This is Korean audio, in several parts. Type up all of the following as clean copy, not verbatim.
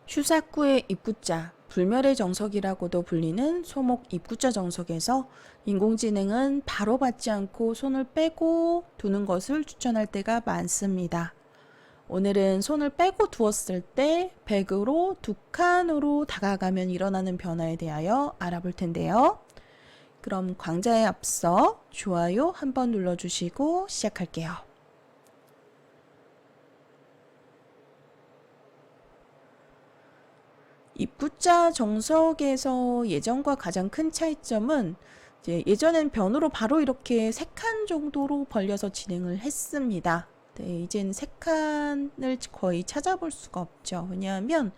슈사쿠의 입구자, 불멸의 정석이라고도 불리는 소목 입구자 정석에서 인공지능은 바로 받지 않고 손을 빼고 두는 것을 추천할 때가 많습니다. 오늘은 손을 빼고 두었을 때 백으로 두 칸으로 다가가면 일어나는 변화에 대하여 알아볼 텐데요. 그럼 강좌에 앞서 좋아요 한번 눌러주시고 시작할게요. 입구자 정석에서 예전과 가장 큰 차이점은 예전엔 변으로 바로 이렇게 3칸 정도로 벌려서 진행을 했습니다. 네, 이제는 3칸을 거의 찾아볼 수가 없죠. 왜냐하면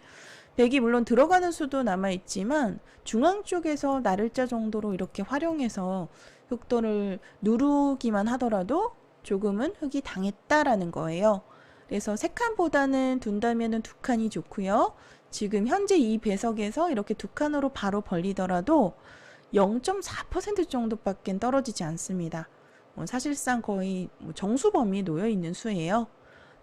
백이 물론 들어가는 수도 남아있지만 중앙 쪽에서 나를자 정도로 이렇게 활용해서 흑도를 누르기만 하더라도 조금은 흑이 당했다라는 거예요. 그래서 3칸보다는 둔다면 2칸이 좋고요. 지금 현재 이 배석에서 이렇게 2칸으로 바로 벌리더라도 0.4% 정도밖에 떨어지지 않습니다. 사실상 거의 정수 범위에 놓여 있는 수예요.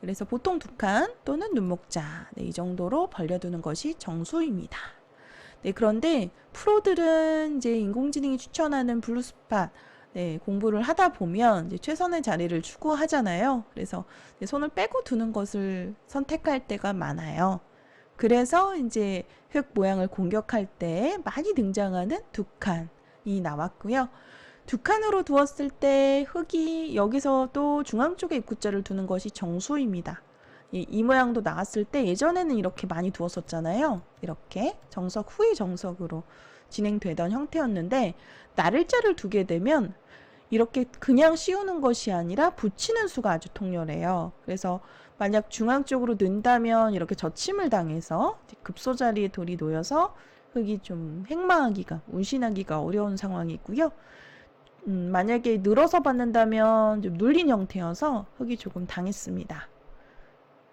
그래서 보통 2칸 또는 눈목자, 이 정도로 벌려두는 것이 정수입니다. 네, 그런데 프로들은 이제 인공지능이 추천하는 블루스팟 공부를 하다 보면 이제 최선의 자리를 추구하잖아요. 그래서 손을 빼고 두는 것을 선택할 때가 많아요. 그래서 이제 흙 모양을 공격할 때 많이 등장하는 2칸이 나왔고요. 2칸으로 두었을 때 흙이 여기서 또 중앙 쪽에 입구자를 두는 것이 정수입니다. 이 모양도 나왔을 때 예전에는 이렇게 많이 두었었잖아요. 이렇게 정석 후의 정석으로 진행되던 형태였는데 나를자를 두게 되면 이렇게 그냥 씌우는 것이 아니라 붙이는 수가 아주 통렬해요. 그래서 만약 중앙 쪽으로 넣는다면 이렇게 젖힘을 당해서 급소 자리에 돌이 놓여서 흙이 좀 행마하기가, 운신하기가 어려운 상황이 있고요. 만약에 늘어서 받는다면 좀 눌린 형태여서 흙이 조금 당했습니다.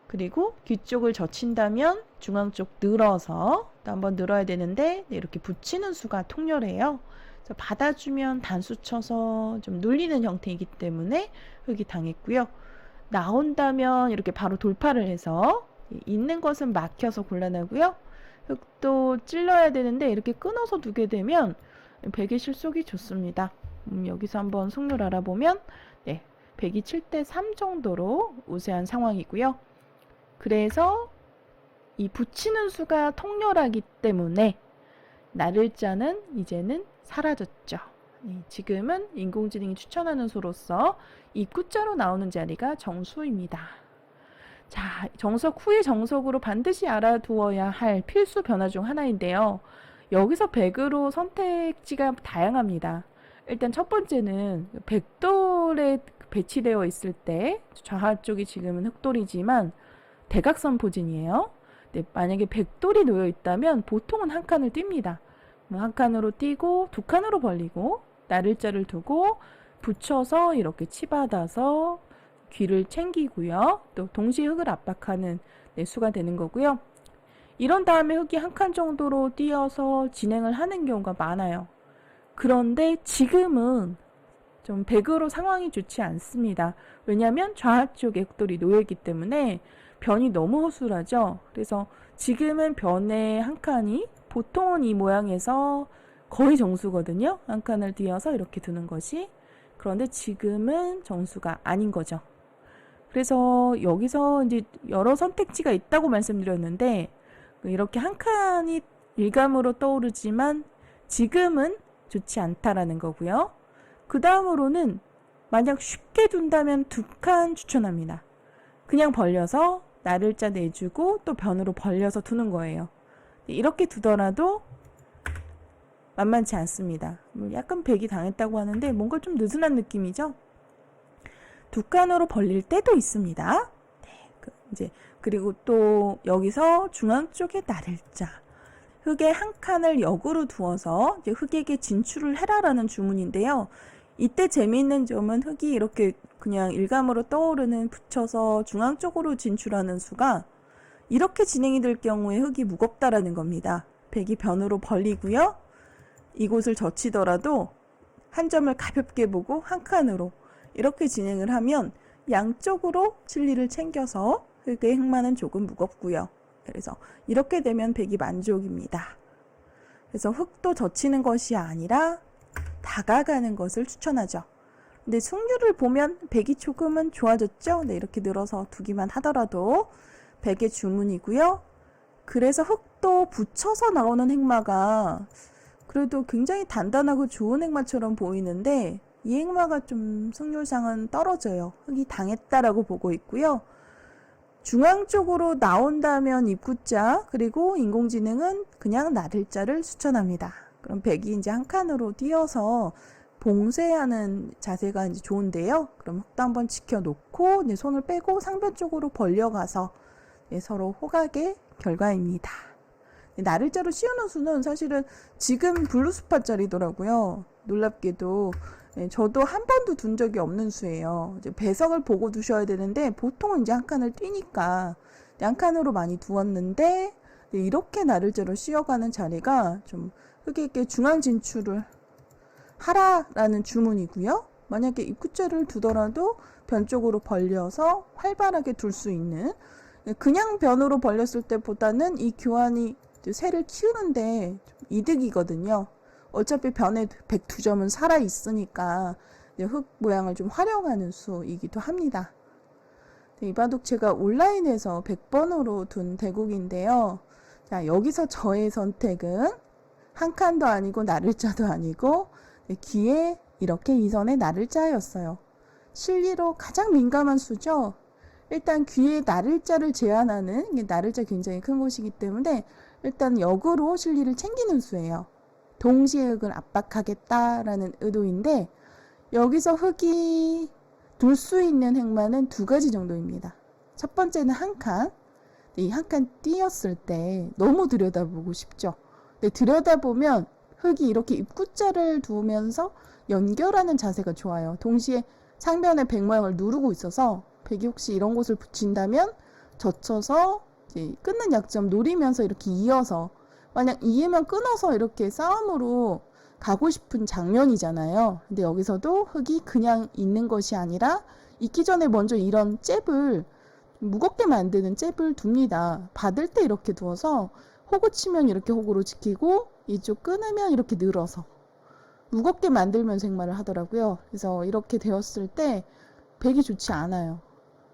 그리고 뒤쪽을 젖힌다면 중앙 쪽 늘어서 또 한번 늘어야 되는데 이렇게 붙이는 수가 통렬해요. 받아주면 단수 쳐서 좀 눌리는 형태이기 때문에 흙이 당했고요. 나온다면 이렇게 바로 돌파를 해서 있는 것은 막혀서 곤란하고요. 흙도 찔러야 되는데 이렇게 끊어서 두게 되면 백의 실속이 좋습니다. 여기서 한번 승률 알아보면 백이 7대 3 정도로 우세한 상황이고요. 그래서 이 붙이는 수가 통렬하기 때문에 나를자는 이제는 사라졌죠. 지금은 인공지능이 추천하는 수로서 입구자로 나오는 자리가 정수입니다. 자, 정석 후의 정석으로 반드시 알아두어야 할 필수 변화 중 하나인데요. 여기서 백으로 선택지가 다양합니다. 일단 첫 번째는 백돌에 배치되어 있을 때 좌하 쪽이 지금은 흑돌이지만 대각선 포진이에요. 만약에 백돌이 놓여 있다면 보통은 한 칸을 띱니다. 한 칸으로 띄고 2칸으로 벌리고 나를자를 두고 붙여서 이렇게 치받아서 귀를 챙기고요. 또 동시에 흙을 압박하는 수가 되는 거고요. 이런 다음에 흙이 한 칸 정도로 띄어서 진행을 하는 경우가 많아요. 그런데 지금은 좀 백으로 상황이 좋지 않습니다. 왜냐하면 좌하 쪽에 흑돌이 놓여있기 때문에 변이 너무 허술하죠. 그래서 지금은 변의 한 칸이 보통은 이 모양에서 거의 정수거든요. 한 칸을 띄어서 이렇게 두는 것이. 그런데 지금은 정수가 아닌 거죠. 그래서 여기서 이제 여러 선택지가 있다고 말씀드렸는데 이렇게 한 칸이 일감으로 떠오르지만 지금은 좋지 않다라는 거고요. 그 다음으로는 만약 쉽게 둔다면 2칸 추천합니다. 그냥 벌려서 나를자 내주고 또 변으로 벌려서 두는 거예요. 이렇게 두더라도 만만치 않습니다. 약간 백이 당했다고 하는데 뭔가 좀 느슨한 느낌이죠. 2칸으로 벌릴 때도 있습니다. 그리고 또 여기서 중앙 쪽에 나를자 흙의 한 칸을 역으로 두어서 이제 흙에게 진출을 해라라는 주문인데요. 이때 재미있는 점은 흙이 이렇게 그냥 일감으로 떠오르는 붙여서 중앙 쪽으로 진출하는 수가 이렇게 진행이 될 경우에 흙이 무겁다라는 겁니다. 백이 변으로 벌리고요. 이곳을 젖히더라도 한 점을 가볍게 보고 한 칸으로 이렇게 진행을 하면 양쪽으로 진리를 챙겨서 흙의 흙만은 조금 무겁고요. 그래서 이렇게 되면 백이 만족입니다. 그래서 흙도 젖히는 것이 아니라 다가가는 것을 추천하죠. 근데 승률을 보면 백이 조금은 좋아졌죠. 네, 이렇게 늘어서 두기만 하더라도 백의 주문이고요. 그래서 흙도 붙여서 나오는 행마가 그래도 굉장히 단단하고 좋은 행마처럼 보이는데 이 행마가 좀 승률상은 떨어져요. 흙이 당했다라고 보고 있고요. 중앙 쪽으로 나온다면 입구자, 그리고 인공지능은 그냥 나들자를 추천합니다. 그럼 백이 이제 한 칸으로 띄어서 봉쇄하는 자세가 이제 좋은데요. 그럼 흙도 한번 지켜놓고 네, 손을 빼고 상변 쪽으로 벌려가서 네, 서로 호각의 결과입니다. 네, 나들자로 씌우는 수는 사실은 지금 블루스팟짜리더라고요. 놀랍게도 네, 저도 한 번도 둔 적이 없는 수예요. 이제 배석을 보고 두셔야 되는데 보통은 이제 한 칸을 뛰니까 한 칸으로 많이 두었는데 네, 이렇게 나들자로 씌워가는 자리가 좀 흙에 있게 중앙 진출을 하라라는 주문이고요. 만약에 입구자를 두더라도 변 쪽으로 벌려서 활발하게 둘 수 있는 그냥 변으로 벌렸을 때보다는 이 교환이 새를 키우는데 좀 이득이거든요. 어차피 변에 102점은 살아있으니까 흙 모양을 좀 활용하는 수이기도 합니다. 이 바둑 제가 온라인에서 100번으로 둔 대국인데요. 자, 여기서 저의 선택은 한 칸도 아니고 나를자도 아니고 기에 이렇게 이선의 나를자였어요. 실리로 가장 민감한 수죠. 일단 귀에 나를자를 제한하는 나를자 굉장히 큰 곳이기 때문에 일단 역으로 실리를 챙기는 수예요. 동시에 흙을 압박하겠다라는 의도인데 여기서 흙이 둘 수 있는 행마는 두 가지 정도입니다. 첫 번째는 한 칸. 이 한 칸 띄었을 때 너무 들여다보고 싶죠. 근데 들여다보면 흙이 이렇게 입구자를 두면서 연결하는 자세가 좋아요. 동시에 상변의 백 모양을 누르고 있어서 백이 혹시 이런 곳을 붙인다면 젖혀서 이제 끊는 약점 노리면서 이렇게 이어서 만약 이에만 끊어서 이렇게 싸움으로 가고 싶은 장면이잖아요. 근데 여기서도 흙이 그냥 있는 것이 아니라 있기 전에 먼저 이런 잽을 무겁게 만드는 잽을 둡니다. 받을 때 이렇게 두어서 호구 치면 이렇게 호구로 지키고 이쪽 끊으면 이렇게 늘어서 무겁게 만들면서 행마를 하더라고요. 그래서 이렇게 되었을 때 백이 좋지 않아요.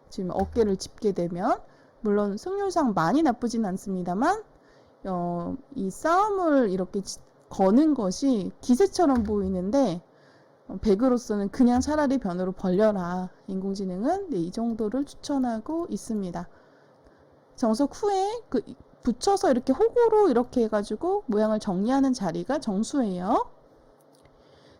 지금 어깨를 짚게 되면 물론 승률상 많이 나쁘진 않습니다만 이 싸움을 이렇게 거는 것이 기세처럼 보이는데 백으로서는 그냥 차라리 변으로 벌려라. 인공지능은 네, 이 정도를 추천하고 있습니다. 정석 후에 붙여서 이렇게 호구로 이렇게 해가지고 모양을 정리하는 자리가 정수예요.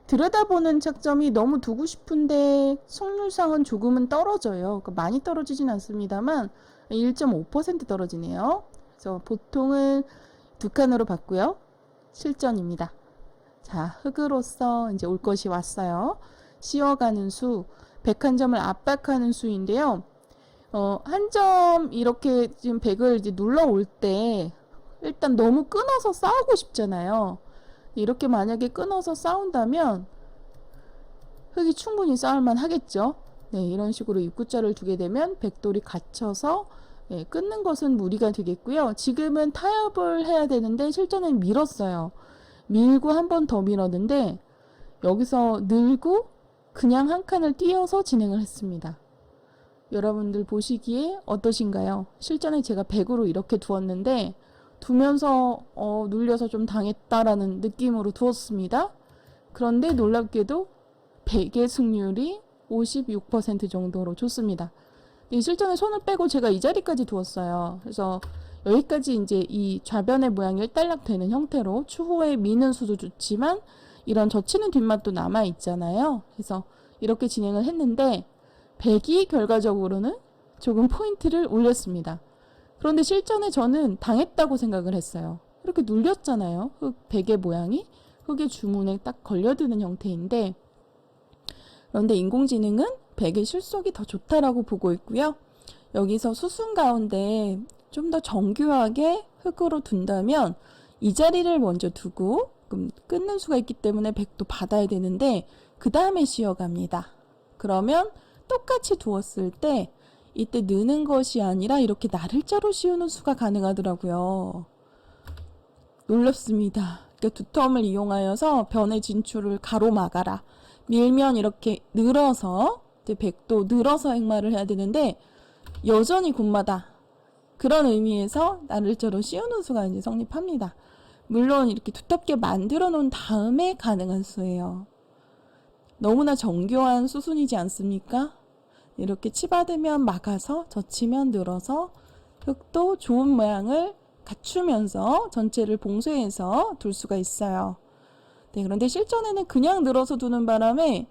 들여다보는 착점이 너무 두고 싶은데 승률상은 조금은 떨어져요. 그러니까 많이 떨어지진 않습니다만 1.5% 떨어지네요. 그래서 보통은 두 칸으로 봤고요. 실전입니다. 자, 흙으로서 이제 올 것이 왔어요. 씌워가는 수, 101점을 압박하는 수인데요. 한 점 이렇게 지금 100을 이제 눌러올 때 일단 너무 끊어서 싸우고 싶잖아요. 이렇게 만약에 끊어서 싸운다면 흙이 충분히 싸울만 하겠죠. 네, 이런 식으로 입구자를 두게 되면 백돌이 갇혀서 끊는 것은 무리가 되겠고요. 지금은 타협을 해야 되는데 실전은 밀었어요. 밀고 한 번 더 밀었는데 여기서 늘고 그냥 한 칸을 띄어서 진행을 했습니다. 여러분들 보시기에 어떠신가요? 실전에 제가 100으로 이렇게 두었는데 두면서 눌려서 좀 당했다라는 느낌으로 두었습니다. 그런데 놀랍게도 100의 승률이 56% 정도로 좋습니다. 실전에 손을 빼고 제가 이 자리까지 두었어요. 그래서 여기까지 이제 이 좌변의 모양이 일단락 되는 형태로 추후에 미는 수도 좋지만 이런 젖히는 뒷맛도 남아 있잖아요. 그래서 이렇게 진행을 했는데 100이 결과적으로는 조금 포인트를 올렸습니다. 그런데 실전에 저는 당했다고 생각을 했어요. 이렇게 눌렸잖아요. 흙 100의 모양이 흙의 주문에 딱 걸려드는 형태인데 그런데 인공지능은 100의 실속이 더 좋다라고 보고 있고요. 여기서 수순 가운데 좀 더 정교하게 흙으로 둔다면 이 자리를 먼저 두고 끊는 수가 있기 때문에 100도 받아야 되는데 그 다음에 씌워갑니다. 그러면 똑같이 두었을 때 이때 느는 것이 아니라 이렇게 나를자로 씌우는 수가 가능하더라고요. 놀랍습니다. 그러니까 두텀을 이용하여서 변의 진출을 가로막아라. 밀면 이렇게 늘어서 이제 백도 늘어서 행마를 해야 되는데 여전히 군마다. 그런 의미에서 나를자로 씌우는 수가 이제 성립합니다. 물론 이렇게 두텁게 만들어 놓은 다음에 가능한 수예요. 너무나 정교한 수순이지 않습니까? 이렇게 치받으면 막아서 젖히면 늘어서 흙도 좋은 모양을 갖추면서 전체를 봉쇄해서 둘 수가 있어요. 네, 그런데 실전에는 그냥 늘어서 두는 바람에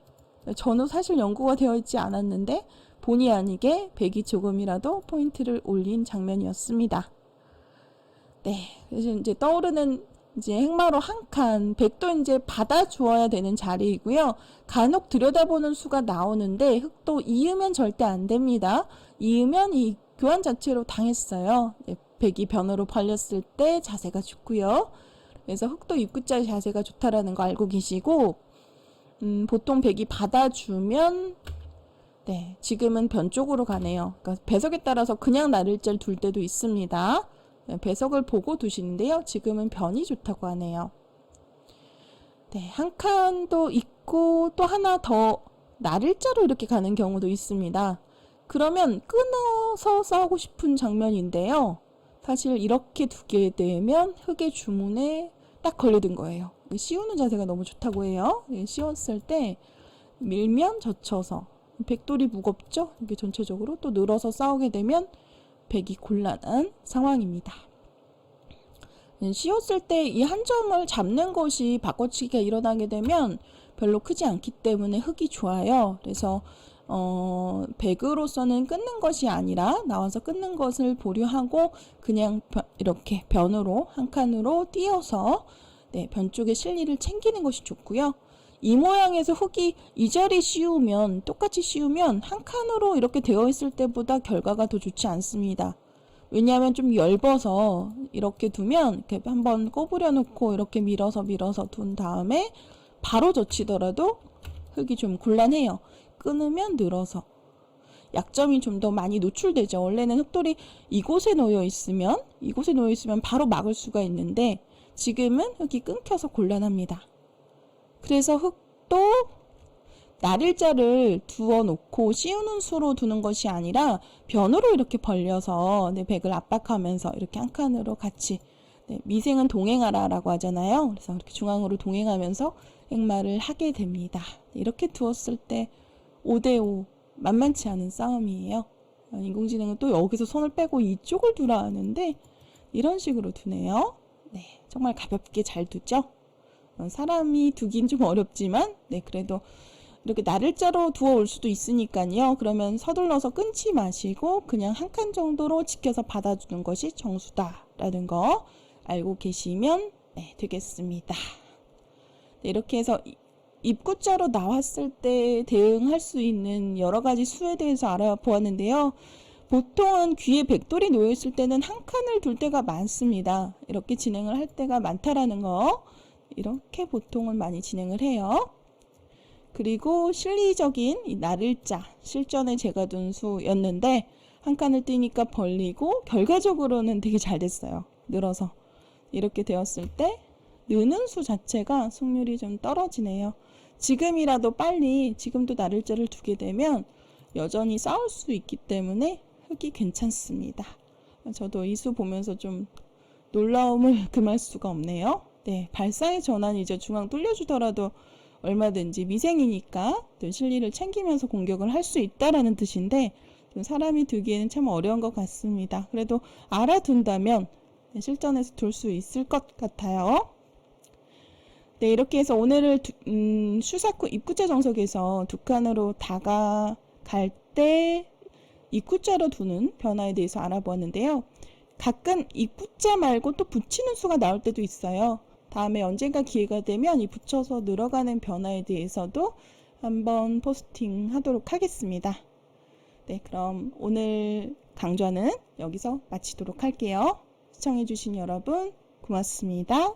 저는 사실 연구가 되어 있지 않았는데 본의 아니게 백이 조금이라도 포인트를 올린 장면이었습니다. 네, 그래서 이제 떠오르는 이제 행마로 한 칸, 백도 이제 받아 주어야 되는 자리이고요. 간혹 들여다보는 수가 나오는데 흙도 이으면 절대 안 됩니다. 이으면 이 교환 자체로 당했어요. 네, 백이 변으로 벌렸을 때 자세가 좋고요. 그래서 흙도 입구자 자세가 좋다라는 거 알고 계시고, 보통 백이 받아주면 네, 지금은 변 쪽으로 가네요. 그러니까 배석에 따라서 그냥 나를자를 둘 때도 있습니다. 네, 배석을 보고 두시는데요. 지금은 변이 좋다고 하네요. 네, 한 칸도 있고 또 하나 더 나를자로 이렇게 가는 경우도 있습니다. 그러면 끊어서 싸우고 싶은 장면인데요. 사실 이렇게 두게 되면 흙의 주문에 딱 걸려든 거예요. 씌우는 자세가 너무 좋다고 해요. 씌웠을 때 밀면 젖혀서 백돌이 무겁죠? 이게 전체적으로 또 늘어서 싸우게 되면 백이 곤란한 상황입니다. 씌웠을 때 이 한 점을 잡는 것이 바꿔치기가 일어나게 되면 별로 크지 않기 때문에 흙이 좋아요. 그래서 백으로서는 끊는 것이 아니라 나와서 끊는 것을 보류하고 그냥 이렇게 변으로 한 칸으로 띄어서 네, 변 쪽의 실리를 챙기는 것이 좋고요. 이 모양에서 흙이 이 자리 씌우면 똑같이 씌우면 한 칸으로 이렇게 되어 있을 때보다 결과가 더 좋지 않습니다. 왜냐하면 좀 엷어서 이렇게 두면 이렇게 한번 꼬부려 놓고 이렇게 밀어서 둔 다음에 바로 젖히더라도 흙이 좀 곤란해요. 끊으면 늘어서 약점이 좀 더 많이 노출되죠. 원래는 흙돌이 이곳에 놓여 있으면 바로 막을 수가 있는데 지금은 흙이 끊겨서 곤란합니다. 그래서 흙도 나를자를 두어 놓고 씌우는 수로 두는 것이 아니라 변으로 이렇게 벌려서 네, 백을 압박하면서 이렇게 한 칸으로 같이 네, 미생은 동행하라 라고 하잖아요. 그래서 이렇게 중앙으로 동행하면서 행마를 하게 됩니다. 이렇게 두었을 때 5대5 만만치 않은 싸움이에요. 인공지능은 또 여기서 손을 빼고 이쪽을 두라 하는데 이런 식으로 두네요. 네, 정말 가볍게 잘 두죠. 사람이 두긴 좀 어렵지만 네, 그래도 이렇게 나를자로 두어 올 수도 있으니까요. 그러면 서둘러서 끊지 마시고 그냥 한 칸 정도로 지켜서 받아주는 것이 정수다라는 거 알고 계시면 네, 되겠습니다. 네, 이렇게 해서 입구자로 나왔을 때 대응할 수 있는 여러 가지 수에 대해서 알아보았는데요. 보통은 귀에 백돌이 놓여 있을 때는 한 칸을 둘 때가 많습니다. 이렇게 진행을 할 때가 많다라는 거 이렇게 보통은 많이 진행을 해요. 그리고 실리적인 이 나를자 실전에 제가 둔 수였는데 한 칸을 띄니까 벌리고 결과적으로는 되게 잘 됐어요. 늘어서 이렇게 되었을 때 느는 수 자체가 승률이 좀 떨어지네요. 지금이라도 빨리 지금도 나를자를 두게 되면 여전히 싸울 수 있기 때문에 흙이 괜찮습니다. 저도 이 수 보면서 좀 놀라움을 금할 수가 없네요. 네, 발상의 전환이죠. 중앙 뚫려주더라도 얼마든지 미생이니까 실리를 챙기면서 공격을 할 수 있다라는 뜻인데 사람이 두기에는 참 어려운 것 같습니다. 그래도 알아둔다면 실전에서 둘 수 있을 것 같아요. 네, 이렇게 해서 오늘을 슈사쿠 입구자 정석에서 두 칸으로 다가갈 때 입구자로 두는 변화에 대해서 알아보았는데요. 가끔 입구자 말고 또 붙이는 수가 나올 때도 있어요. 다음에 언젠가 기회가 되면 이 붙여서 늘어가는 변화에 대해서도 한번 포스팅 하도록 하겠습니다. 네, 그럼 오늘 강좌는 여기서 마치도록 할게요. 시청해주신 여러분 고맙습니다.